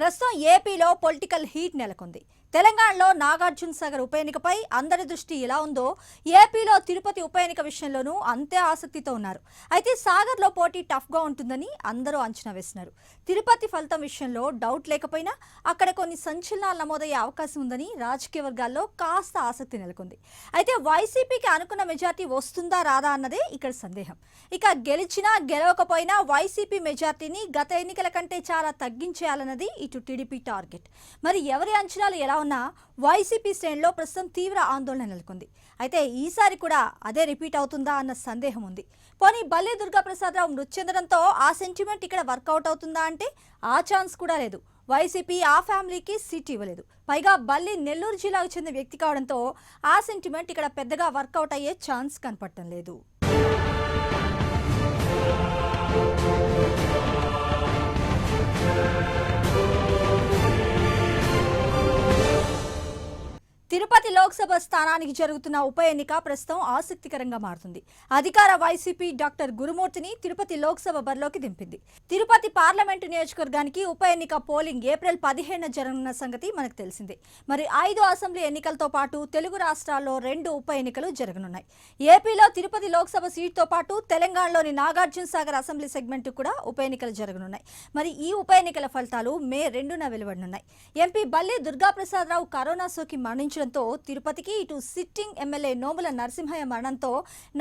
ప్రస్తుతం ఏపీలో political heat నెలకొంది. తెలంగాణలో నాగార్జున సాగర్ ఉప ఎన్నికపై అందరి దృష్టి ఎలా ఉందో ఏపీలో తిరుపతి ఉప ఎన్నిక విషయంలోనూ అంతే ఆసక్తితో ఉన్నారు. అయితే సాగర్లో పోటీ టఫ్గా ఉంటుందని అందరూ అంచనా వేస్తున్నారు. తిరుపతి ఫలితం విషయంలో డౌట్ లేకపోయినా అక్కడ కొన్ని సంచలనాలు నమోదయ్యే అవకాశం ఉందని రాజకీయ వర్గాల్లో కాస్త ఆసక్తి నెలకొంది. అయితే వైసీపీకి అనుకున్న మెజార్టీ వస్తుందా రాదా అన్నదే ఇక్కడ సందేహం. ఇక గెలిచినా గెలవకపోయినా వైసీపీ మెజార్టీని గత ఎన్నికల కంటే చాలా తగ్గించేయాలన్నది ఇటు టీడీపీ టార్గెట్. మరి ఎవరి అంచనాలు ఎలా ఉన్నా వైసీపీ శ్రేణిలో ప్రస్తుతం తీవ్ర ఆందోళన నెలకొంది. అయితే ఈసారి కూడా అదే రిపీట్ అవుతుందా అన్న సందేహం ఉంది. పోనీ బల్లి దుర్గాప్రసాదరావు మృతి చెందడంతో ఆ సెంటిమెంట్ ఇక్కడ వర్కౌట్ అవుతుందా అంటే ఆ ఛాన్స్ కూడా లేదు. వైసీపీ ఆ ఫ్యామిలీకి సీట్ ఇవ్వలేదు. పైగా బల్లి నెల్లూరు జిల్లాకు చెందిన వ్యక్తి కావడంతో ఆ సెంటిమెంట్ ఇక్కడ పెద్దగా వర్కౌట్ అయ్యే ఛాన్స్ కనపడటం లేదు. తిరుపతి లోక్సభ స్థానానికి జరుగుతున్న ఉప ఎన్నిక ప్రస్తుతం ఆసక్తికరంగా మారుతుంది. అధికార వైసీపీ డాక్టర్ గురుమూర్తిని తిరుపతి లోక్సభ బరిలోకి దింపింది. తిరుపతి పార్లమెంటు నియోజకవర్గానికి ఉప ఎన్నిక పోలింగ్ ఏప్రిల్ 15న జరగనున్న సంగతి మనకు తెలిసిందే. మరి 5 అసెంబ్లీ ఎన్నికలతో పాటు తెలుగు రాష్ట్రాల్లో 2 ఉప ఎన్నికలు జరగనున్నాయి. ఏపీలో తిరుపతి లోక్సభ సీటుతో పాటు తెలంగాణలోని నాగార్జున సాగర్ అసెంబ్లీ సెగ్మెంట్ కూడా ఉప ఎన్నికలు జరగనున్నాయి. మరి ఈ ఉప ఎన్నికల ఫలితాలు మే 2న వెలువడనున్నాయి. ఎంపీ బల్లి దుర్గాప్రసాదరావు కరోనా సోకి మరణించడంతో తిరుపతికి, ఇటు సిట్టింగ్ ఎమ్మెల్యే నోముల నరసింహయ్య మరణంతో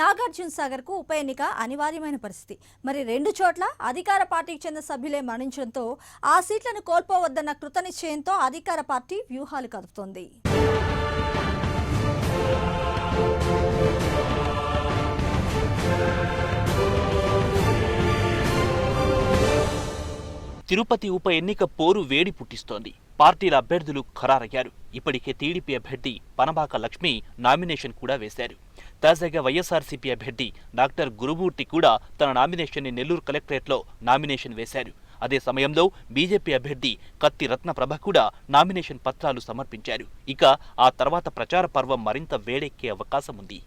నాగార్జున సాగర్ కు ఉప ఎన్నిక అనివార్యమైన పరిస్థితి. మరి 2 చోట్ల అధికార పార్టీకి చెందిన సభ్యులే మరణించడంతో ఆ సీట్లను కోల్పోవద్దన్న కృతనిశ్చయంతో అధికార పార్టీ వ్యూహాలు కదుపుతోంది. తిరుపతి ఉప ఎన్నిక పోరు వేడి పుట్టిస్తోంది. పార్టీల అభ్యర్థులు ఖరారయ్యారు. ఇప్పటికే టీడీపీ అభ్యర్థి పనబాక లక్ష్మి నామినేషన్ కూడా వేశారు. తాజాగా వైఎస్ఆర్సీపీ అభ్యర్థి డాక్టర్ గురుమూర్తి కూడా తన నామినేషన్ని నెల్లూరు కలెక్టరేట్లో నామినేషన్ వేశారు. అదే సమయంలో బీజేపీ అభ్యర్థి కత్తి రత్నప్రభ కూడా నామినేషన్ పత్రాలు సమర్పించారు. ఇక ఆ తర్వాత ప్రచార పర్వం మరింత వేడెక్కే అవకాశం ఉంది.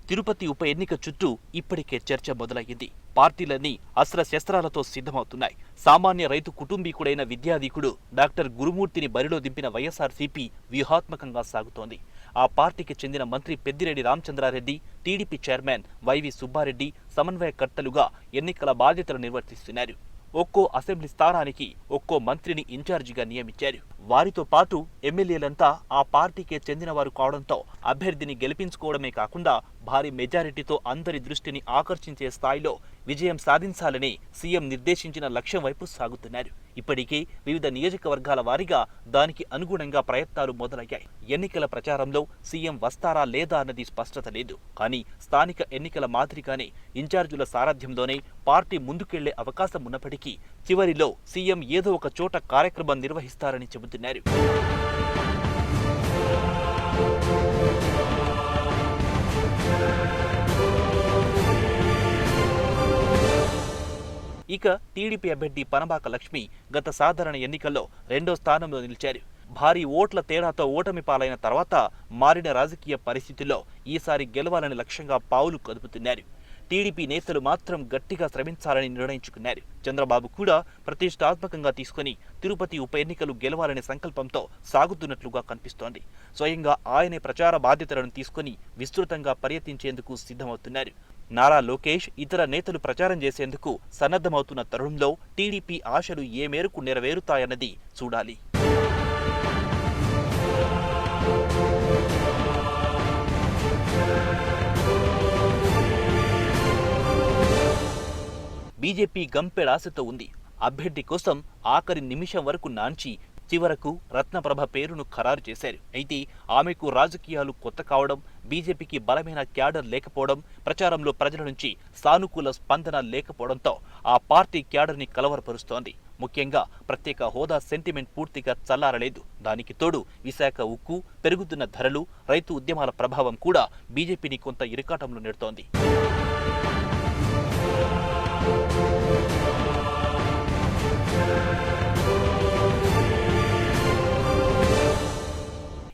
తిరుపతి ఉప ఎన్నిక చుట్టూ ఇప్పటికే చర్చ మొదలయ్యింది. పార్టీలన్నీ అస్త్రశస్త్రాలతో సిద్ధమవుతున్నాయి. సామాన్య రైతు కుటుంబీకుడైన విద్యాధికుడు డాక్టర్ గురుమూర్తిని బరిలో దింపిన వైఎస్ఆర్సీపీ వ్యూహాత్మకంగా సాగుతోంది. ఆ పార్టీకి చెందిన మంత్రి Peddireddy Ramachandra Reddy, TDP chairman YV Subba Reddy సమన్వయకర్తలుగా ఎన్నికల బాధ్యతలు నిర్వర్తిస్తున్నారు. ఒక్కో అసెంబ్లీ స్థానానికి ఒక్కో మంత్రిని ఇన్ఛార్జిగా నియమించారు. వారితో పాటు ఎమ్మెల్యేలంతా ఆ పార్టీకే చెందిన వారు కావడంతో అభ్యర్థిని గెలిపించుకోవడమే కాకుండా భారీ మెజారిటీతో అందరి దృష్టిని ఆకర్షించే స్థాయిలో విజయం సాధించాలని సీఎం నిర్దేశించిన లక్ష్యం వైపు సాగుతున్నారు. ఇప్పటికే వివిధ నియోజకవర్గాల వారీగా దానికి అనుగుణంగా ప్రయత్నాలు మొదలయ్యాయి. ఎన్నికల ప్రచారంలో సీఎం వస్తారా లేదా అన్నది స్పష్టత లేదు. కానీ స్థానిక ఎన్నికల మాదిరిగానే ఇన్ఛార్జుల సారథ్యంలోనే పార్టీ ముందుకెళ్లే అవకాశం ఉన్నప్పటికీ చివరిలో సీఎం ఏదో ఒక చోట కార్యక్రమం నిర్వహిస్తారని చెబుతున్నారు. ఇక టీడీపీ అభ్యర్థి పనబాక లక్ష్మి గత సాధారణ ఎన్నికల్లో 2వ స్థానంలో నిలిచారు. భారీ ఓట్ల తేడాతో ఓటమి పాలైన తర్వాత మారిన రాజకీయ పరిస్థితుల్లో ఈసారి గెలవాలని లక్ష్యంగా పావులు కదుపుతున్నారు. టీడీపీ నేతలు మాత్రం గట్టిగా శ్రమించాలని నిర్ణయించుకున్నారు. చంద్రబాబు కూడా ప్రతిష్టాత్మకంగా తీసుకుని తిరుపతి ఉప ఎన్నికలు గెలవాలనే సంకల్పంతో సాగుతున్నట్లుగా కనిపిస్తోంది. స్వయంగా ఆయనే ప్రచార బాధ్యతలను తీసుకుని విస్తృతంగా పర్యటించేందుకు సిద్ధమవుతున్నారు. నారా లోకేష్, ఇతర నేతలు ప్రచారం చేసేందుకు సన్నద్ధమవుతున్న తరుణంలో టీడీపీ ఆశలు ఏ మేరకు నెరవేరుతాయన్నది చూడాలి. బీజేపీ గంపెడాశతో ఉంది. అభ్యర్థి కోసం ఆఖరి నిమిషం వరకు నాంచి చివరకు రత్నప్రభ పేరును ఖరారు చేశారు. అయితే ఆమెకు రాజకీయాలు కొత్త కావడం, బీజేపీకి బలమైన క్యాడర్ లేకపోవడం, ప్రచారంలో ప్రజల నుంచి సానుకూల స్పందన లేకపోవడంతో ఆ పార్టీ క్యాడర్ని కలవరపరుస్తోంది. ముఖ్యంగా ప్రత్యేక హోదా సెంటిమెంట్ పూర్తిగా చల్లారలేదు. దానికి తోడు విశాఖ ఉక్కు, పెరుగుతున్న ధరలు, రైతు ఉద్యమాల ప్రభావం కూడా బీజేపీని కొంత ఇరకాటంలో నెడుతోంది.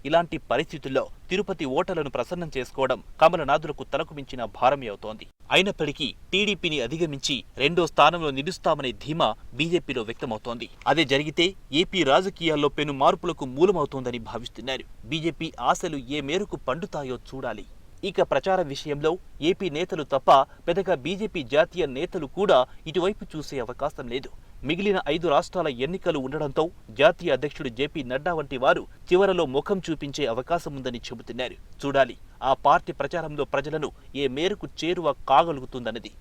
ఇలాంటి పరిస్థితుల్లో తిరుపతి ఓటర్లను ప్రసన్నం చేసుకోవడం కమలనాథులకు తలకు మించిన భారమే అవుతోంది. అయినప్పటికీ టీడీపీని అధిగమించి రెండో స్థానంలో నిలుస్తామనే ధీమా బీజేపీలో వ్యక్తమవుతోంది. అదే జరిగితే ఏపీ రాజకీయాల్లో పెను మార్పులకు మూలమవుతోందని భావిస్తున్నారు. బీజేపీ ఆశలు ఏ మేరకు పండుతాయో చూడాలి. ఇక ప్రచార విషయంలో ఏపీ నేతలు తప్ప పెద్దగా బీజేపీ జాతీయ నేతలు కూడా ఇటువైపు చూసే అవకాశం లేదు. మిగిలిన 5 రాష్ట్రాల ఎన్నికలు ఉండడంతో జాతీయ అధ్యక్షుడు జేపీ నడ్డా వంటి వారు చివరలో ముఖం చూపించే అవకాశం ఉందని చెబుతున్నారు. చూడాలి ఆ పార్టీ ప్రచారంలో ప్రజలను ఏ మేరకు చేరువ కాగలుగుతుందన్నది.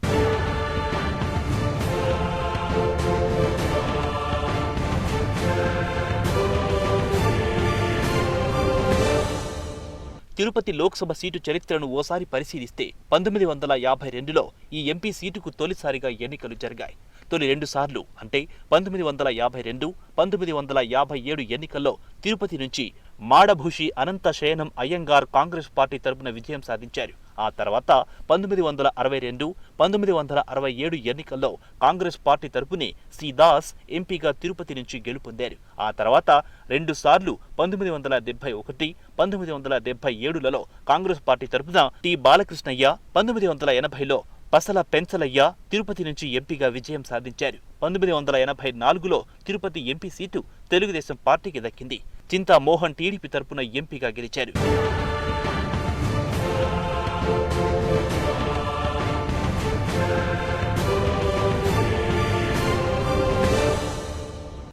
తిరుపతి లోక్సభ సీటు చరిత్రను ఓసారి పరిశీలిస్తే 1952లో ఈ ఎంపీ సీటుకు తొలిసారిగా ఎన్నికలు జరిగాయి. తొలి 2 సార్లు అంటే 1952, 1957 ఎన్నికల్లో తిరుపతి నుంచి మాడభూషి అనంత శయనం అయ్యంగార్ కాంగ్రెస్ పార్టీ తరపున విజయం సాధించారు. ఆ తర్వాత 1962, 1967 ఎన్నికల్లో కాంగ్రెస్ పార్టీ తరపునే సి దాస్ ఎంపీగా తిరుపతి నుంచి గెలుపొందారు. ఆ తర్వాత 2 సార్లు 1971, 1977లలో కాంగ్రెస్ పార్టీ తరపున టి బాలకృష్ణయ్య, 1980లో పసల పెంచలయ్య తిరుపతి నుంచి ఎంపీగా విజయం సాధించారు. 1984లో తిరుపతి ఎంపీ సీటు తెలుగుదేశం పార్టీకి దక్కింది. చింతా మోహన్ టీడీపీ తరపున ఎంపీగా గెలిచారు.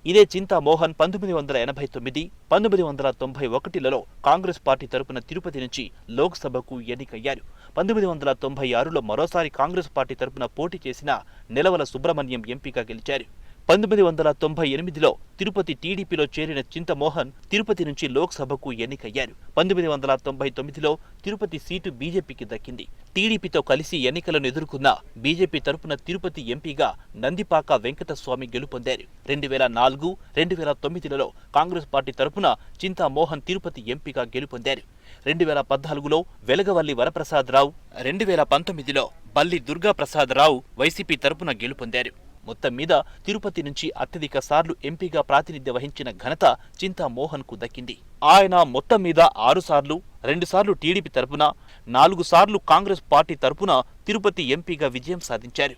ఇదే చింతా మోహన్ 1989, 1991లలో కాంగ్రెస్ పార్టీ తరపున తిరుపతి నుంచి లోక్సభకు ఎన్నికయ్యారు. 1996లో మరోసారి కాంగ్రెస్ పార్టీ తరపున పోటీ చేసిన నెలవల సుబ్రహ్మణ్యం ఎంపీగా గెలిచారు. 1998లో తిరుపతి టీడీపీలో చేరిన చింతమోహన్ తిరుపతి నుంచి లోక్సభకు ఎన్నికయ్యారు. 1999లో తిరుపతి సీటు బీజేపీకి దక్కింది. టీడీపీతో కలిసి ఎన్నికలను ఎదుర్కొన్న బీజేపీ తరపున తిరుపతి ఎంపీగా నందిపాక వెంకటస్వామి గెలుపొందారు. 2004, 2009లలో కాంగ్రెస్ పార్టీ తరపున చింతామోహన్ తిరుపతి ఎంపీగా గెలుపొందారు. 2014లో వెలగవల్లి వరప్రసాదరావు, 2019లో బల్లి దుర్గాప్రసాదరావు వైసీపీ తరపున గెలుపొందారు. మొత్తం మీద తిరుపతి నుంచి అత్యధిక సార్లు ఎంపీగా ప్రాతినిధ్యం వహించిన ఘనత చింతామోహన్ కు దక్కింది. ఆయన మొత్తం మీద 6 సార్లు, 2 సార్లు టీడీపీ తరపున, 4 సార్లు కాంగ్రెస్ పార్టీ తరపున తిరుపతి ఎంపీగా విజయం సాధించారు.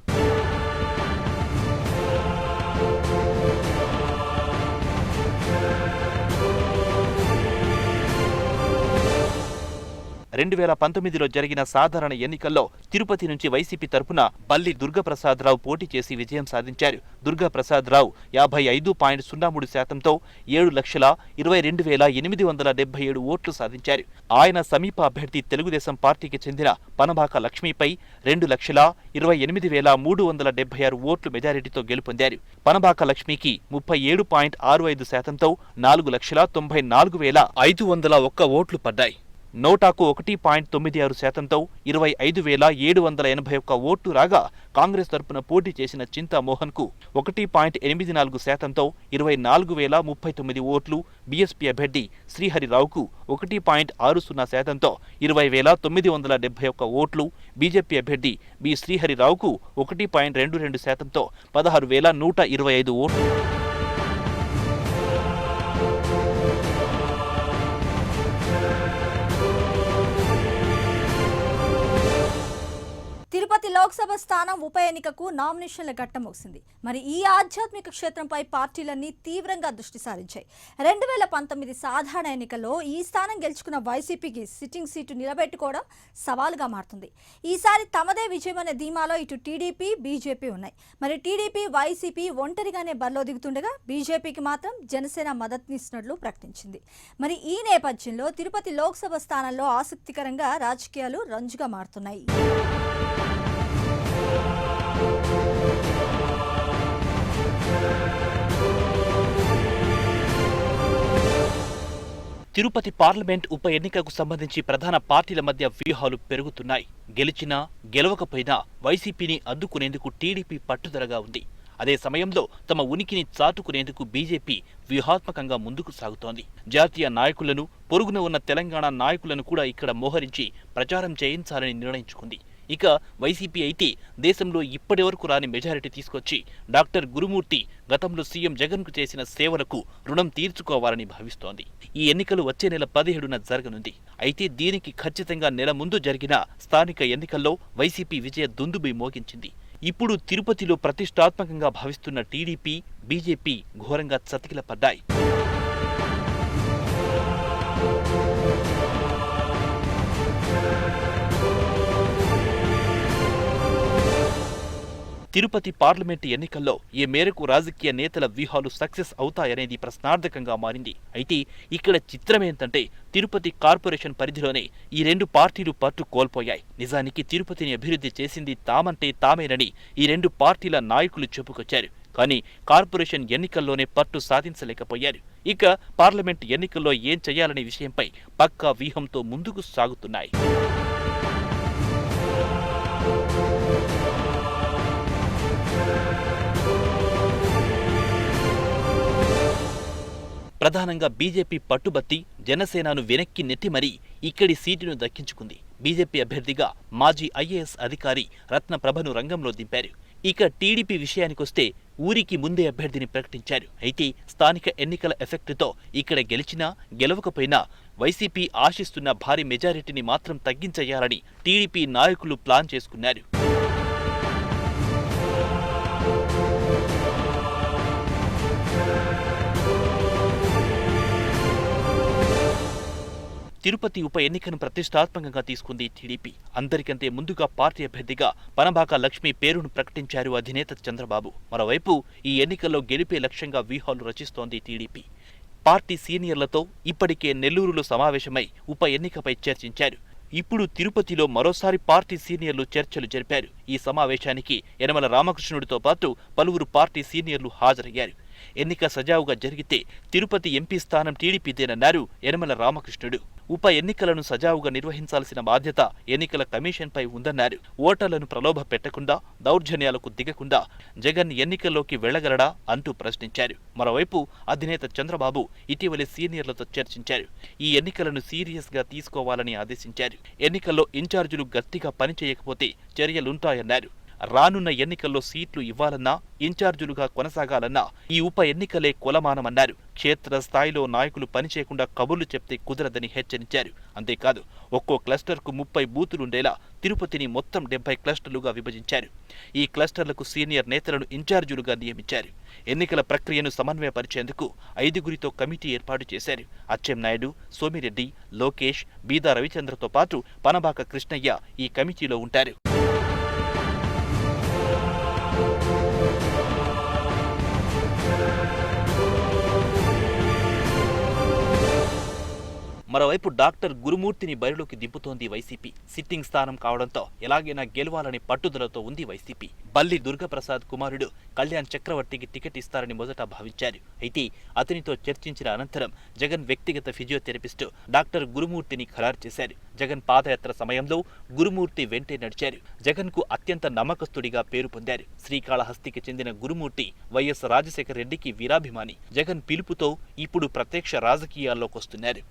2019లో జరిగిన సాధారణ ఎన్నికల్లో తిరుపతి నుంచి వైసీపీ తరపున బల్లి దుర్గాప్రసాదరావు పోటీ చేసి విజయం సాధించారు. దుర్గాప్రసాదరావు 55.03%తో 7,22,877 ఓట్లు సాధించారు. ఆయన సమీప అభ్యర్థి తెలుగుదేశం పార్టీకి చెందిన పనబాక లక్ష్మిపై 2,28,376 ఓట్లు మెజారిటీతో గెలుపొందారు. పనబాక లక్ష్మికి 37.65%తో 4,94,501 ఓట్లు పడ్డాయి. నోటాకు 1.96%తో 25,781 ఓట్లు రాగా కాంగ్రెస్ తరపున పోటీ చేసిన చింతామోహన్ కు 1.84%తో 24,039 ఓట్లు, బీఎస్పీ అభ్యర్థి శ్రీహరిరావుకు 1.60%తో 20,971 ఓట్లు, బీజేపీ అభ్యర్థి బి శ్రీహరిరావుకు 1.22%తో 16,125 ఓట్లు. తిరుపతి లోక్సభ స్థానం ఉప ఎన్నికకు నామినేషన్ల ఘట్టం ముగిసింది. మరి ఈ ఆధ్యాత్మిక క్షేత్రంపై పార్టీలన్నీ తీవ్రంగా దృష్టి సారించాయి. 2019 సాధారణ ఎన్నికల్లో ఈ స్థానం గెలుచుకున్న వైసీపీకి సిట్టింగ్ సీటు నిలబెట్టుకోవడం సవాలుగా మారుతుంది. ఈసారి తమదే విజయమనే ధీమాలో ఇటు టీడీపీ, బీజేపీ ఉన్నాయి. మరి టీడీపీ, వైసీపీ ఒంటరిగానే బరిలో దిగుతుండగా బీజేపీకి మాత్రం జనసేన మద్దతునిస్తున్నట్లు ప్రకటించింది. మరి ఈ నేపథ్యంలో తిరుపతి లోక్సభ స్థానంలో ఆసక్తికరంగా రాజకీయాలు రంజుగా మారుతున్నాయి. తిరుపతి పార్లమెంట్ ఉప ఎన్నికకు సంబంధించి ప్రధాన పార్టీల మధ్య వ్యూహాలు పెరుగుతున్నాయి. గెలిచినా గెలవకపోయినా వైసీపీని అడ్డుకునేందుకు టీడీపీ పట్టుదలగా ఉంది. అదే సమయంలో తమ ఉనికిని చాటుకునేందుకు బీజేపీ వ్యూహాత్మకంగా ముందుకు సాగుతోంది. జాతీయ నాయకులను, పొరుగున ఉన్న తెలంగాణ నాయకులను కూడా ఇక్కడ మోహరించి ప్రచారం చేయించాలని నిర్ణయించుకుంది. ఇక వైసీపీ అయితే దేశంలో ఇప్పటి వరకు రాని మెజారిటీ తీసుకొచ్చి డాక్టర్ గురుమూర్తి గతంలో సీఎం జగన్కు చేసిన సేవలకు రుణం తీర్చుకోవాలని భావిస్తోంది. ఈ ఎన్నికలు వచ్చే నెల 17న జరగనుంది. అయితే దీనికి ఖచ్చితంగా నెల ముందు జరిగిన స్థానిక ఎన్నికల్లో వైసీపీ విజయ దుందుబి మోగించింది. ఇప్పుడు తిరుపతిలో ప్రతిష్టాత్మకంగా భావిస్తున్న టీడీపీ, బీజేపీ ఘోరంగా చతికిలపడ్డాయి. తిరుపతి పార్లమెంటు ఎన్నికల్లో ఏ మేరకు రాజకీయ నేతల వ్యూహాలు సక్సెస్ అవుతాయనేది ప్రశ్నార్థకంగా మారింది. అయితే ఇక్కడ చిత్రమేంటంటే తిరుపతి కార్పొరేషన్ పరిధిలోనే ఈ రెండు పార్టీలు పట్టు కోల్పోయాయి. నిజానికి తిరుపతిని అభివృద్ధి చేసింది తామంటే తామేనని ఈ రెండు పార్టీల నాయకులు చెప్పుకొచ్చారు. కానీ కార్పొరేషన్ ఎన్నికల్లోనే పట్టు సాధించలేకపోయారు. ఇక పార్లమెంటు ఎన్నికల్లో ఏం చేయాలనే విషయంపై పక్కా వ్యూహంతో ముందుకు సాగుతున్నాయి. ప్రధానంగా బీజేపీ పట్టుబట్టి జనసేనను వెనక్కి నెట్టి మరీ ఇక్కడి సీటును దక్కించుకుంది. బీజేపీ అభ్యర్థిగా మాజీ ఐఏఎస్ అధికారి రత్నప్రభను రంగంలో దింపారు. ఇక టీడీపీ విషయానికొస్తే ఊరికి ముందే అభ్యర్థిని ప్రకటించారు. అయితే స్థానిక ఎన్నికల ఎఫెక్టుతో ఇక్కడ గెలిచినా గెలవకపోయినా వైసీపీ ఆశిస్తున్న భారీ మెజారిటీని మాత్రం తగ్గించేయాలని టీడీపీ నాయకులు ప్లాన్ చేసుకున్నారు. తిరుపతి ఉప ఎన్నికను ప్రతిష్టాత్మకంగా తీసుకుంది టీడీపీ. అందరికంటే ముందుగా పార్టీ అభ్యర్థిగా పనబాక లక్ష్మి పేరును ప్రకటించారు అధినేత చంద్రబాబు. మరోవైపు ఈ ఎన్నికల్లో గెలిపే లక్ష్యంగా వ్యూహాలు రచిస్తోంది టీడీపీ. పార్టీ సీనియర్లతో ఇప్పటికే నెల్లూరులో సమావేశమై ఉప ఎన్నికపై చర్చించారు. ఇప్పుడు తిరుపతిలో మరోసారి పార్టీ సీనియర్లు చర్చలు జరిపారు. ఈ సమావేశానికి యనమల రామకృష్ణుడితో పాటు పలువురు పార్టీ సీనియర్లు హాజరయ్యారు. ఎన్నిక సజావుగా జరిగితే తిరుపతి ఎంపీ స్థానం టీడీపీదేనన్నారు యనమల రామకృష్ణుడు. ఉప ఎన్నికలను సజావుగా నిర్వహించాల్సిన బాధ్యత ఎన్నికల కమిషన్పై ఉందన్నారు. ఓటర్లను ప్రలోభ పెట్టకుండా, దౌర్జన్యాలకు దిగకుండా జగన్ ఎన్నికల్లోకి వెళ్లగలడా అంటూ ప్రశ్నించారు. మరోవైపు అధినేత చంద్రబాబు ఇటీవలే సీనియర్లతో చర్చించారు. ఈ ఎన్నికలను సీరియస్ గా తీసుకోవాలని ఆదేశించారు. ఎన్నికల్లో ఇన్ఛార్జీలు గట్టిగా పనిచేయకపోతే చర్యలుంటాయన్నారు. రానున్న ఎన్నికల్లో సీట్లు ఇవ్వాలన్నా, ఇన్ఛార్జీలుగా కొనసాగాలన్నా ఈ ఉప ఎన్నికలే కొలమానమన్నారు. క్షేత్ర స్థాయిలో నాయకులు పనిచేయకుండా కబుర్లు చెప్తే కుదరదని హెచ్చరించారు. అంతేకాదు ఒక్కో క్లస్టర్కు 30 బూతులుండేలా తిరుపతిని మొత్తం 70 క్లస్టర్లుగా విభజించారు. ఈ క్లస్టర్లకు సీనియర్ నేతలను ఇన్ఛార్జీలుగా నియమించారు. ఎన్నికల ప్రక్రియను సమన్వయపరిచేందుకు 5గురితో కమిటీ ఏర్పాటు చేశారు. అచ్చెన్నాయుడు, సోమిరెడ్డి, లోకేష్, బీదా రవిచంద్రతో పాటు పనబాక కృష్ణయ్య ఈ కమిటీలో ఉంటారు. మరోవైపు డాక్టర్ గురుమూర్తిని బరిలోకి దింపుతోంది వైసీపీ. సిట్టింగ్ స్థానం కావడంతో ఎలాగైనా గెలవాలని పట్టుదలతో ఉంది వైసీపీ. బల్లి దుర్గప్రసాద్ కుమారుడు కళ్యాణ్ చక్రవర్తికి టికెట్ ఇస్తారని మొదట భావించారు. అయితే అతనితో చర్చించిన అనంతరం జగన్ వ్యక్తిగత ఫిజియోథెరపిస్టు డాక్టర్ గురుమూర్తిని ఖరారు చేశారు. జగన్ పాదయాత్ర సమయంలో గురుమూర్తి వెంటే నడిచారు. జగన్ కు అత్యంత నమ్మకస్తుడిగా పేరు పొందారు. శ్రీకాళహస్తికి చెందిన గురుమూర్తి వైఎస్ రాజశేఖర రెడ్డికి వీరాభిమాని. జగన్ పిలుపుతో ఇప్పుడు ప్రత్యక్ష రాజకీయాల్లోకొస్తున్నారు.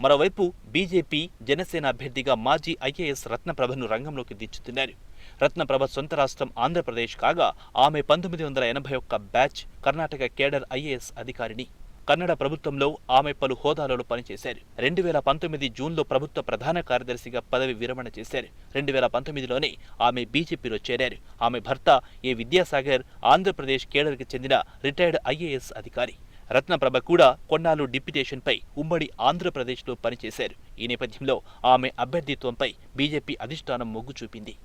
మరోవైపు బీజేపీ, జనసేన అభ్యర్థిగా మాజీ ఐఏఎస్ రత్నప్రభను రంగంలోకి దించుతున్నారు. రత్నప్రభ సొంత రాష్ట్రం ఆంధ్రప్రదేశ్ కాగా ఆమె 1981 బ్యాచ్ కర్ణాటక కేడర్ ఐఏఎస్ అధికారిని. కన్నడ ప్రభుత్వంలో ఆమె పలు హోదాలలో పనిచేశారు. 2019 జూన్లో ప్రభుత్వ ప్రధాన కార్యదర్శిగా పదవి విరమణ చేశారు. 2019లోనే ఆమె బీజేపీలో చేరారు. ఆమె భర్త ఏ విద్యాసాగర్ ఆంధ్రప్రదేశ్ కేడర్కి చెందిన రిటైర్డ్ ఐఏఎస్ అధికారి. రత్నప్రభ కూడా కొన్నాళ్లు డిప్యుటేషన్పై ఉమ్మడి ఆంధ్రప్రదేశ్లో పనిచేశారు. ఈ నేపథ్యంలో ఆమె అభ్యర్థిత్వంపై బీజేపీ అధిష్టానం మొగ్గు చూపింది.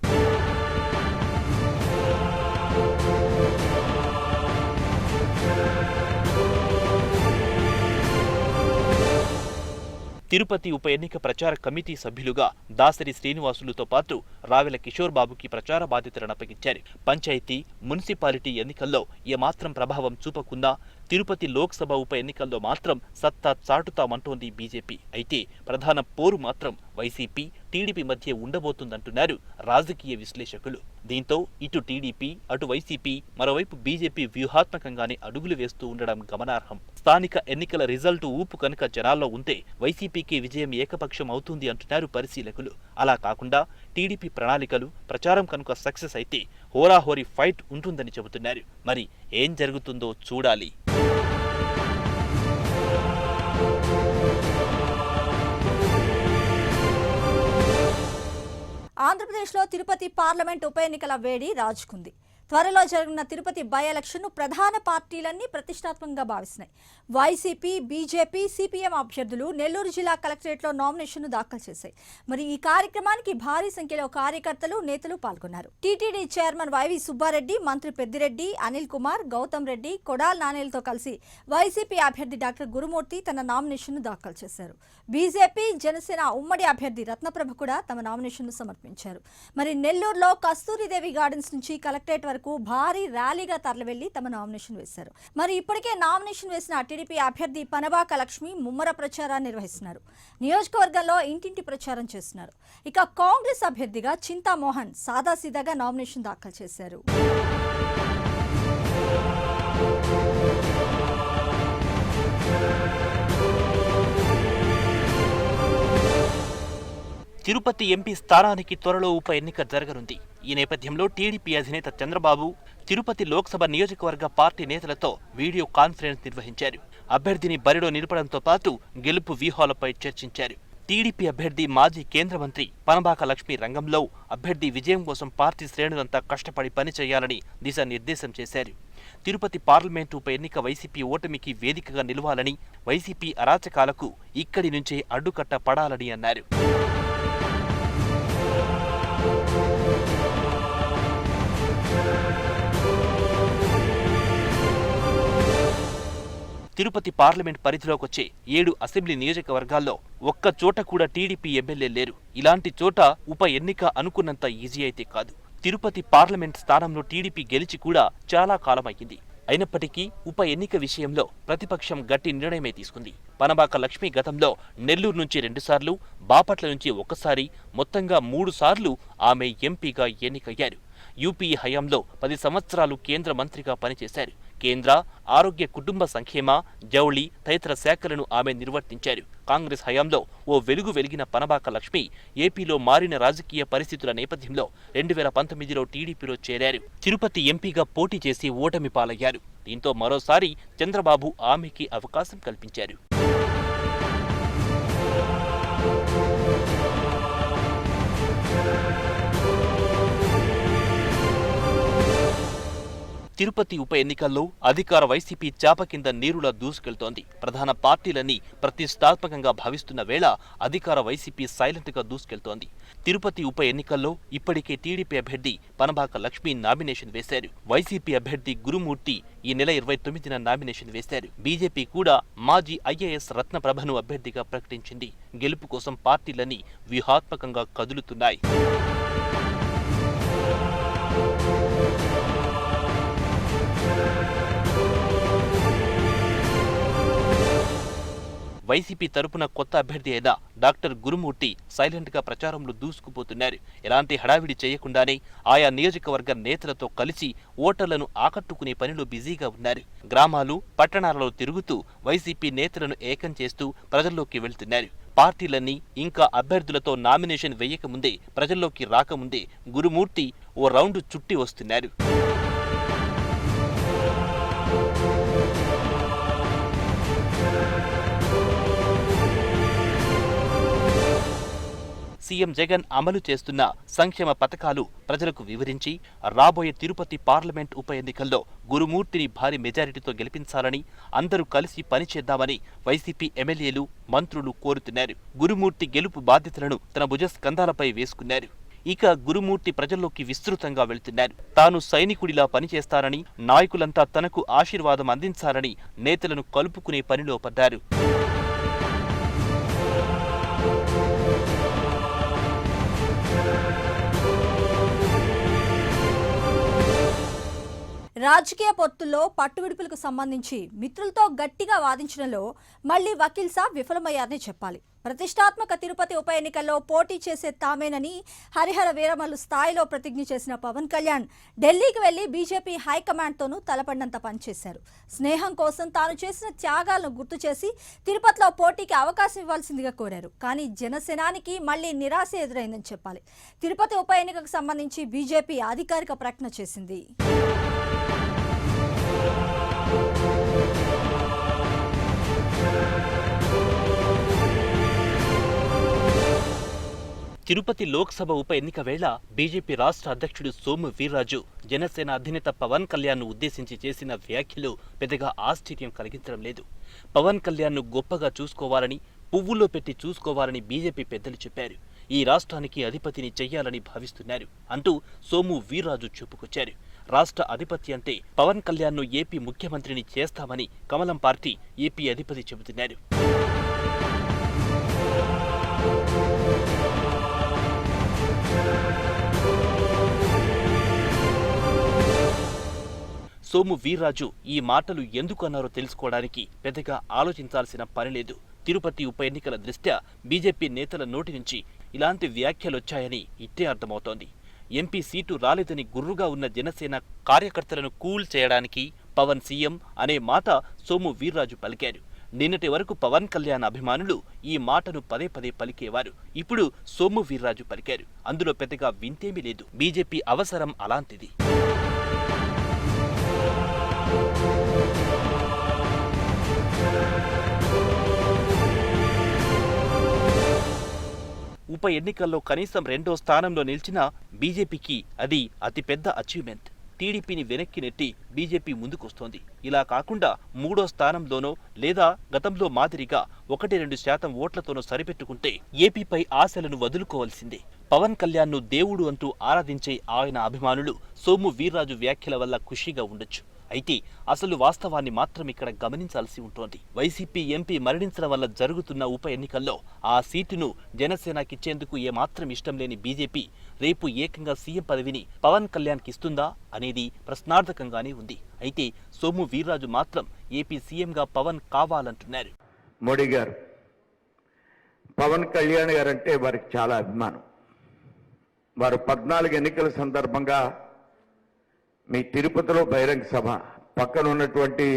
తిరుపతి ఉప ఎన్నిక ప్రచార కమిటీ సభ్యులుగా దాసరి శ్రీనివాసులతో పాటు రావెల కిషోర్ బాబుకి ప్రచార బాధ్యతలను అప్పగించారు. పంచాయతీ, మున్సిపాలిటీ ఎన్నికల్లో ఏమాత్రం ప్రభావం చూపకుండా తిరుపతి లోక్సభ ఉప ఎన్నికల్లో మాత్రం సత్తా చాటుతామంటోంది బీజేపీ. అయితే ప్రధాన పోరు మాత్రం వైసీపీ, టీడీపీ మధ్య ఉండబోతుందంటున్నారు రాజకీయ విశ్లేషకులు. దీంతో ఇటు టీడీపీ, అటు వైసీపీ, మరోవైపు బీజేపీ వ్యూహాత్మకంగానే అడుగులు వేస్తూ ఉండడం గమనార్హం. స్థానిక ఎన్నికల రిజల్ట్ ఊపు కనుక జనాల్లో ఉంటే వైసీపీకి విజయం ఏకపక్షం అవుతుంది అంటున్నారు పరిశీలకులు. అలా కాకుండా టీడీపీ ప్రణాళికలు, ప్రచారం కనుక సక్సెస్ అయితే హోరాహోరీ ఫైట్ ఉంటుందని చెబుతున్నారు. మరి ఏం జరుగుతుందో చూడాలి. ఆంధ్రప్రదేశ్లో తిరుపతి పార్లమెంట్ ఉప ఎన్నికల వేడి రాజుకుంది. త్వరలో జరగనున్న తిరుపతి బై ఎలక్షన్ను ప్రధాన పార్టీలన్నీ ప్రతిష్టాత్మకంగా భావిస్తున్నాయి. వైసీపీ, బీజేపీ, సిపిఎం అభ్యర్థులు నెల్లూరు జిల్లా కలెక్టరేట్లో నామినేషన్ను దాఖలు చేశాయి. మరి ఈ కార్యక్రమానికి భారీ సంఖ్యలో కార్యకర్తలు, నేతలు పాల్గొన్నారు. టీటీడీ చైర్మన్ వైవి సుబ్బారెడ్డి, మంత్రి పెద్దిరెడ్డి, అనిల్ కుమార్, గౌతమ్ రెడ్డి, కొడాల్ నానేలతో కలిసి వైసీపీ అభ్యర్థి డాక్టర్ గురుమూర్తి తన నామినేషన్ను దాఖలు చేశారు. బీజేపీ, జనసేన ఉమ్మడి అభ్యర్థి రత్నప్రభ కూడా తమ నామినేషన్ను సమర్పించారు. మరి నెల్లూరులో కస్తూరిదేవి గార్డెన్స్ నుంచి కలెక్టరేట్ వరకు భారీ ర్యాలీగా తరలివెళ్లి తమ నామినేషన్ వేశారు. మరి ఇప్పటికే నామినేషన్ వేసిన టీడీపీ అభ్యర్థి పనబాక లక్ష్మి ముమ్మర ప్రచారాన్ని నిర్వహిస్తున్నారు. నియోజకవర్గంలో ఇంటింటి ప్రచారం చేస్తున్నారు. ఇక కాంగ్రెస్ అభ్యర్థిగా చింతామోహన్ సాదాసీదాగా నామినేషన్ దాఖలు చేశారు. తిరుపతి ఎంపీ స్థానానికి త్వరలో ఉప ఎన్నిక జరగనుంది. ఈ నేపథ్యంలో టీడీపీ అధినేత చంద్రబాబు తిరుపతి లోక్సభ నియోజకవర్గ పార్టీ నేతలతో వీడియో కాన్ఫరెన్స్ నిర్వహించారు. అభ్యర్థిని బరిలో నిలపడంతో పాటు గెలుపు వ్యూహాలపై చర్చించారు. టీడీపీ అభ్యర్థి మాజీ కేంద్ర మంత్రి పనబాక లక్ష్మి రంగంలో అభ్యర్థి విజయం కోసం పార్టీ శ్రేణులంతా కష్టపడి పనిచేయాలని దిశానిర్దేశం చేశారు. తిరుపతి పార్లమెంటు ఉప ఎన్నిక వైసీపీ ఓటమికి వేదికగా నిలవాలని, వైసీపీ అరాచకాలకు ఇక్కడి నుంచే అడ్డుకట్ట పడాలని అన్నారు. తిరుపతి పార్లమెంట్ పరిధిలోకొచ్చే 7 అసెంబ్లీ నియోజకవర్గాల్లో ఒక్క చోట కూడా టీడీపీ ఎమ్మెల్యే లేరు. ఇలాంటి చోట ఉప ఎన్నిక అనుకున్నంత ఈజీ అయితే కాదు. తిరుపతి పార్లమెంట్ స్థానంలో టీడీపీ గెలిచి కూడా చాలా కాలమయ్యింది. అయినప్పటికీ ఉప ఎన్నిక విషయంలో ప్రతిపక్షం గట్టి నిర్ణయమే తీసుకుంది. పనబాక లక్ష్మి గతంలో నెల్లూరు నుంచి 2 సార్లు, బాపట్ల నుంచి 1 సారి, మొత్తంగా 3 సార్లు ఆమె ఎంపీగా ఎన్నికయ్యారు. యూపీఏ హయాంలో 10 సంవత్సరాలు కేంద్ర మంత్రిగా పనిచేశారు. కేంద్ర, ఆరోగ్య, కుటుంబ సంక్షేమ, జౌళి తదితర శాఖలను ఆమె నిర్వర్తించారు. కాంగ్రెస్ హయాంలో ఓ వెలుగు వెలిగిన పనబాక లక్ష్మి ఏపీలో మారిన రాజకీయ పరిస్థితుల నేపథ్యంలో 2019లో టీడీపీలో చేరారు. తిరుపతి ఎంపీగా పోటీ చేసి ఓటమి పాలయ్యారు. దీంతో మరోసారి చంద్రబాబు ఆమెకి అవకాశం కల్పించారు. తిరుపతి ఉప ఎన్నికల్లో అధికార వైసీపీ చాప కింద నీరులా దూసుకెళ్తోంది. ప్రధాన పార్టీలన్నీ ప్రతిష్టాత్మకంగా భావిస్తున్న వేళ అధికార వైసీపీ సైలెంట్ గా దూసుకెళ్తోంది. తిరుపతి ఉప ఎన్నికల్లో ఇప్పటికే టీడీపీ అభ్యర్థి పనబాక లక్ష్మి నామినేషన్ వేశారు. వైసీపీ అభ్యర్థి గురుమూర్తి ఈ నెల 29న నామినేషన్ వేశారు. బీజేపీ కూడా మాజీ ఐఏఎస్ రత్నప్రభను అభ్యర్థిగా ప్రకటించింది. గెలుపు కోసం పార్టీలన్నీ వ్యూహాత్మకంగా కదులుతున్నాయి. వైసీపీ తరపున కొత్త అభ్యర్థి అయిన డాక్టర్ గురుమూర్తి సైలెంట్ గా ప్రచారంలో దూసుకుపోతున్నారు. ఎలాంటి హడావిడి చేయకుండానే ఆయా నియోజకవర్గ నేతలతో కలిసి ఓటర్లను ఆకట్టుకునే పనిలో బిజీగా ఉన్నారు. గ్రామాలు, పట్టణాలలో తిరుగుతూ వైసీపీ నేతలను ఏకం చేస్తూ ప్రజల్లోకి వెళ్తున్నారు. పార్టీలన్నీ ఇంకా అభ్యర్థులతో నామినేషన్ వేయకముందే, ప్రజల్లోకి రాకముందే గురుమూర్తి ఓ రౌండ్ చుట్టి వస్తున్నారు. సీఎం జగన్ అమలు చేస్తున్న సంక్షేమ పథకాలు ప్రజలకు వివరించి రాబోయే తిరుపతి పార్లమెంట్ ఉప ఎన్నికల్లో గురుమూర్తిని భారీ మెజారిటీతో గెలిపించాలని, అందరూ కలిసి పనిచేద్దామని వైసీపీ ఎమ్మెల్యేలు, మంత్రులు కోరుతున్నారు. గురుమూర్తి గెలుపు బాధ్యతలను తన భుజస్కంధాలపై వేసుకున్నారు. ఇక గురుమూర్తి ప్రజల్లోకి విస్తృతంగా వెళ్తున్నారు. తాను సైనికుడిలా పనిచేస్తానని, నాయకులంతా తనకు ఆశీర్వాదం అందించాలని నేతలను కలుపుకునే పనిలో పడ్డారు. రాజకీయ పొత్తుల్లో పట్టువిడుపులకు సంబంధించి మిత్రులతో గట్టిగా వాదించడంలో మళ్లీ వకీల్ సాబ్ విఫలమయ్యారని చెప్పాలి. ప్రతిష్టాత్మక తిరుపతి ఉప ఎన్నికల్లో పోటీ చేసే తామేనని హరిహర వీరమల్లు స్థాయిలో ప్రతిజ్ఞ చేసిన పవన్ కళ్యాణ్ ఢిల్లీకి వెళ్లి బీజేపీ హైకమాండ్తోనూ తలపడినంత పనిచేశారు. స్నేహం కోసం తాను చేసిన త్యాగాలను గుర్తు చేసి తిరుపతిలో పోటీకి అవకాశం ఇవ్వాల్సిందిగా కోరారు. కానీ జనసేనానికి మళ్లీ నిరాశ ఎదురైందని చెప్పాలి. తిరుపతి ఉప ఎన్నికకు సంబంధించి బీజేపీ అధికారిక ప్రకటన చేసింది. తిరుపతి లోక్సభ ఉప ఎన్నిక వేళ బీజేపీ రాష్ట్ర అధ్యక్షుడు సోము వీర్రాజు జనసేన అధినేత పవన్ కళ్యాణ్ను ఉద్దేశించి చేసిన వ్యాఖ్యలు పెద్దగా ఆశ్చర్యం కలిగించడం లేదు. పవన్ కళ్యాణ్ను గొప్పగా చూసుకోవాలని, పువ్వుల్లో పెట్టి చూసుకోవాలని బీజేపీ పెద్దలు చెప్పారు. ఈ రాష్ట్రానికి అధిపతిని చెయ్యాలని భావిస్తున్నారు అంటూ సోము వీర్రాజు చెప్పుకొచ్చారు. రాష్ట్ర అధిపతి అంటే పవన్ కళ్యాణ్ను ఏపీ ముఖ్యమంత్రిని చేస్తామని కమలం పార్టీ ఏపీ అధిపతి చెబుతున్నారు. సోము వీర్రాజు ఈ మాటలు ఎందుకు అన్నారో తెలుసుకోవడానికి పెద్దగా ఆలోచించాల్సిన పనిలేదు. తిరుపతి ఉప ఎన్నికల దృష్ట్యా బీజేపీ నేతల నోటి నుంచి ఇలాంటి వ్యాఖ్యలొచ్చాయని ఇట్టే అర్థమవుతోంది. ఎంపీ సీటు రాలేదని గుర్రుగా ఉన్న జనసేన కార్యకర్తలను కూల్ చేయడానికి పవన్ సీఎం అనే మాట సోము వీర్రాజు పలికారు. నిన్నటి వరకు పవన్ కళ్యాణ్ అభిమానులు ఈ మాటను పదే పదే పలికేవారు. ఇప్పుడు సోము వీర్రాజు పలికారు. అందులో పెద్దగా వింతేమీ లేదు. బీజేపీ అవసరం అలాంటిది. ఉప ఎన్నికల్లో కనీసం 2వ స్థానంలో నిలిచిన బీజేపీకి అది అతిపెద్ద అచీవ్మెంట్. టీడీపీని వెనక్కి నెట్టి బీజేపీ ముందుకొస్తోంది. ఇలా కాకుండా 3వ స్థానంలోనో లేదా గతంలో మాదిరిగా 1-2% ఓట్లతోనో సరిపెట్టుకుంటే ఏపీపై ఆశలను వదులుకోవాల్సిందే. పవన్ కళ్యాణ్ను దేవుడు అంటూ ఆరాధించే ఆయన అభిమానులు సోము వీర్రాజు వ్యాఖ్యల వల్ల ఖుషీగా ఉండొచ్చు. అయితే అసలు వాస్తవాన్ని మాత్రం ఇక్కడ గమనించాల్సి ఉంటోంది. వైసీపీ ఎంపీ మరణించడం వల్ల జరుగుతున్న ఉప ఎన్నికల్లో ఆ సీటును జనసేనకిచ్చేందుకు ఏమాత్రం ఇష్టం లేని బీజేపీ రేపు ఏకంగా సీఎం పదవిని పవన్ కళ్యాణ్కి ఇస్తుందా అనేది ప్రశ్నార్థకంగానే ఉంది. అయితే సోము వీర్రాజు మాత్రం ఏపీ సీఎంగా పవన్ కావాలంటున్నారు. మోడీ గారు, పవన్ కళ్యాణ్ గారు అంటే వారికి చాలా అభిమానం. వారు 14 ఎన్నికల సందర్భంగా మీ తిరుపతిలో బహిరంగ సభ, పక్కన ఉన్నటువంటి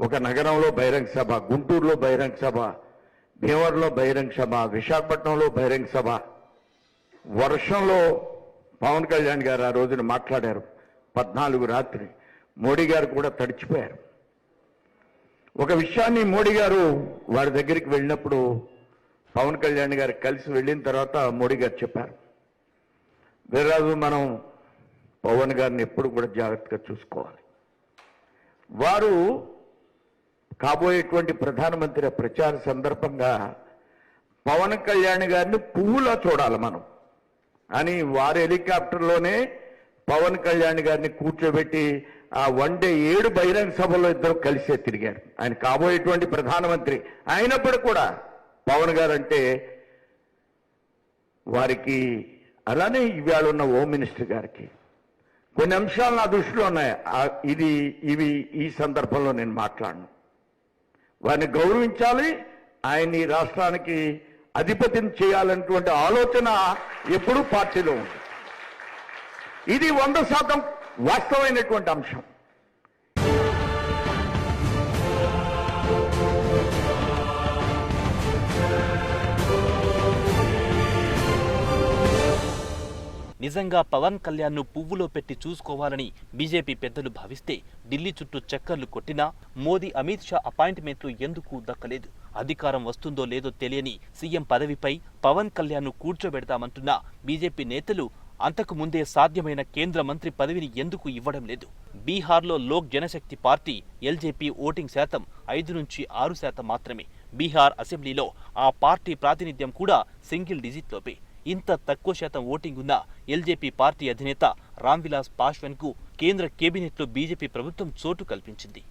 ఒక నగరంలో బహిరంగ సభ, గుంటూరులో బహిరంగ సభ, భీమవరంలో బహిరంగ సభ, విశాఖపట్నంలో బహిరంగ సభ, వర్షంలో పవన్ కళ్యాణ్ గారు ఆ రోజున మాట్లాడారు. 14 రాత్రి మోడీ గారు కూడా తడిచిపోయారు. ఒక విషయాన్ని మోడీ గారు వారి దగ్గరికి వెళ్ళినప్పుడు పవన్ కళ్యాణ్ గారు కలిసి వెళ్ళిన తర్వాత మోడీ గారు చెప్పారు, వీర్రాజు మనం పవన్ గారిని ఎప్పుడు కూడా జాగ్రత్తగా చూసుకోవాలి. వారు కాబోయేటువంటి ప్రధానమంత్రి ప్రచార సందర్భంగా పవన్ కళ్యాణ్ గారిని పువ్వులా చూడాలి మనం అని వారి హెలికాప్టర్లోనే పవన్ కళ్యాణ్ గారిని కూర్చోబెట్టి ఆ 7 బహిరంగ సభలో ఇద్దరు కలిసే తిరిగారు. ఆయన కాబోయేటువంటి ప్రధానమంత్రి అయినప్పుడు కూడా పవన్ గారు అంటే వారికి, అలానే ఇవాళ ఉన్న హోమ్ మినిస్టర్ గారికి కొన్ని అంశాలు నా దృష్టిలో ఉన్నాయి. ఇవి ఈ సందర్భంలో నేను మాట్లాడను. వారిని గౌరవించాలి. ఆయన్ని రాష్ట్రానికి అధిపతిని చేయాలన్నటువంటి ఆలోచన ఎప్పుడూ పార్టీలో ఉంది. ఇది 100% వాస్తవమైనటువంటి అంశం. నిజంగా పవన్ కళ్యాణ్ను పువ్వులో పెట్టి చూసుకోవాలని బీజేపీ పెద్దలు భావిస్తే ఢిల్లీ చుట్టూ చక్కర్లు కొట్టినా మోదీ, అమిత్ షా అపాయింట్మెంట్లు ఎందుకు దక్కలేదు? అధికారం వస్తుందో లేదో తెలియని సీఎం పదవిపై పవన్ కళ్యాణ్ను కూర్చోబెడతామంటున్న బీజేపీ నేతలు అంతకు ముందే సాధ్యమైన కేంద్ర మంత్రి పదవిని ఎందుకు ఇవ్వడం లేదు? బీహార్లో లోక్ జనశక్తి పార్టీ ఎల్జేపీ ఓటింగ్ శాతం 5-6% మాత్రమే. బీహార్ అసెంబ్లీలో ఆ పార్టీ ప్రాతినిధ్యం కూడా సింగిల్ డిజిట్లోపే. ఇంత తక్కువ శాతం ఓటింగ్ ఉన్న ఎల్జేపీ పార్టీ అధినేత రామ్విలాస్ పాశ్వాన్కు కేంద్ర కేబినెట్లో బీజేపీ ప్రభుత్వం చోటు కల్పించింది.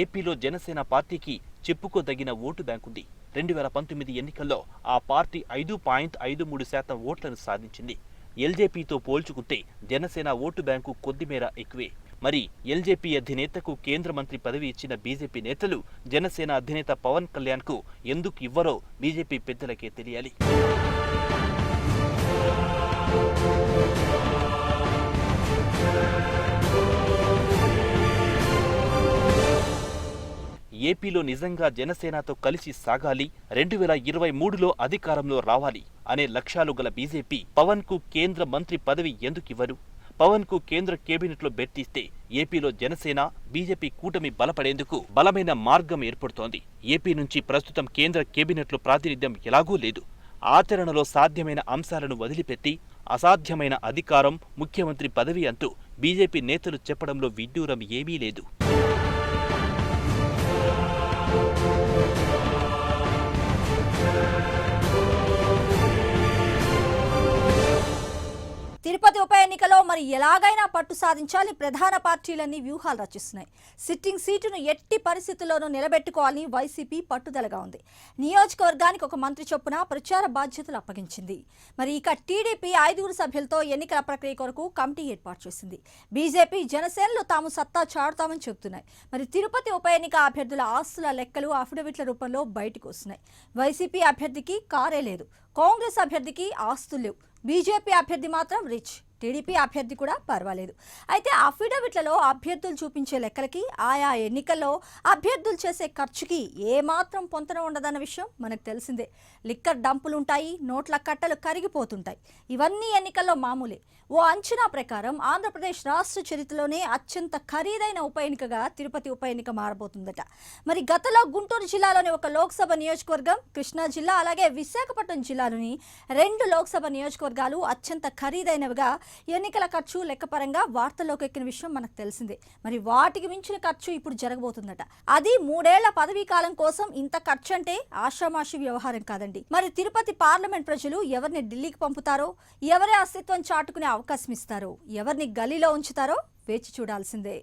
ఏపీలో జనసేన పార్టీకి చెప్పుకోదగిన ఓటు బ్యాంకుంది. 2019 ఎన్నికల్లో ఆ పార్టీ 5.53% ఓట్లను సాధించింది. ఎల్జేపీతో పోల్చుకుంటే జనసేన ఓటు బ్యాంకు కొద్దిమేర ఎక్కువే. మరి ఎల్జేపీ అధినేతకు కేంద్ర మంత్రి పదవి ఇచ్చిన బీజేపీ నేతలు జనసేన అధినేత పవన్ కళ్యాణ్కు ఎందుకు ఇవ్వరో బీజేపీ పెద్దలకే తెలియాలి. ఏపీలో నిజంగా జనసేనతో కలిసి సాగాలి, 2023లో అధికారంలో రావాలి అనే లక్ష్యాలు గల బీజేపీ పవన్ కు కేంద్ర మంత్రి పదవి ఎందుకివ్వరు? పవన్ కు కేంద్ర కేబినెట్లో బెట్టిస్తే ఏపీలో జనసేన బీజేపీ కూటమి బలపడేందుకు బలమైన మార్గం ఏర్పడుతోంది. ఏపీ నుంచి ప్రస్తుతం కేంద్ర కేబినెట్లో ప్రాతినిధ్యం ఎలాగూ లేదు. ఆచరణలో సాధ్యమైన అంశాలను వదిలిపెట్టి అసాధ్యమైన అధికారం, ముఖ్యమంత్రి పదవి అంటూ బీజేపీ నేతలు చెప్పడంలో విడ్డూరం ఏమీ లేదు. తిరుపతి ఉప ఎన్నికలో మరి ఎలాగైనా పట్టు సాధించాలి ప్రధాన పార్టీలన్నీ వ్యూహాలు రచిస్తున్నాయి. సిట్టింగ్ సీటును ఎట్టి పరిస్థితుల్లోనూ నిలబెట్టుకోవాలని వైసీపీ పట్టుదలగా ఉంది. నియోజకవర్గానికి ఒక మంత్రి చొప్పున ప్రచార బాధ్యతలు అప్పగించింది. మరి ఇక టీడీపీ 5 సభ్యులతో ఎన్నికల ప్రక్రియ కొరకు కమిటీ ఏర్పాటు చేసింది. బీజేపీ, జనసేనలు తాము సత్తా చాటుతామని చెబుతున్నాయి. మరి తిరుపతి ఉప ఎన్నిక అభ్యర్థుల ఆస్తుల లెక్కలు అఫిడవిట్ల రూపంలో బయటకు వస్తున్నాయి. వైసీపీ అభ్యర్థికి కారే లేదు, కాంగ్రెస్ అభ్యర్థికి ఆస్తులు లేవు, బీజేపీ అభ్యర్థి మాత్రం రిచ్, టీడీపీ అభ్యర్థి కూడా పర్వాలేదు. అయితే అఫిడవిట్లలో అభ్యర్థులు చూపించే లెక్కలకి ఆయా ఎన్నికల్లో అభ్యర్థులు చేసే ఖర్చుకి ఏమాత్రం పొంతన ఉండదన్న విషయం మనకు తెలిసిందే. లిక్కర్ డంపులుంటాయి, నోట్ల కట్టలు కరిగిపోతుంటాయి. ఇవన్నీ ఎన్నికల్లో మామూలే. ఓ అంచనా ప్రకారం ఆంధ్రప్రదేశ్ రాష్ట్ర చరిత్రలోనే అత్యంత ఖరీదైన ఉప ఎన్నికగా తిరుపతి ఉప ఎన్నిక మారబోతుందట. మరి గతంలో గుంటూరు జిల్లాలోని ఒక లోక్సభ నియోజకవర్గం, కృష్ణా జిల్లా అలాగే విశాఖపట్నం జిల్లాలోని 2 లోక్సభ నియోజకవర్గాలు అత్యంత ఖరీదైనవిగా ఎన్నికల ఖర్చు లెక్కపరంగా వార్తల్లోకి ఎక్కిన విషయం మనకు తెలిసిందే. మరి వాటికి మించిన ఖర్చు ఇప్పుడు జరగబోతుందట. అది 3 ఏళ్ల పదవీ కాలం కోసం ఇంత ఖర్చు అంటే ఆషామాషి వ్యవహారం కాదండి. మరి తిరుపతి పార్లమెంట్ ప్రజలు ఎవరిని ఢిల్లీకి పంపుతారో, ఎవరి అస్తిత్వం చాటుకునే అవకాశం ఇస్తారో, ఎవరిని గలీలో ఉంచుతారో వేచి చూడాల్సిందే.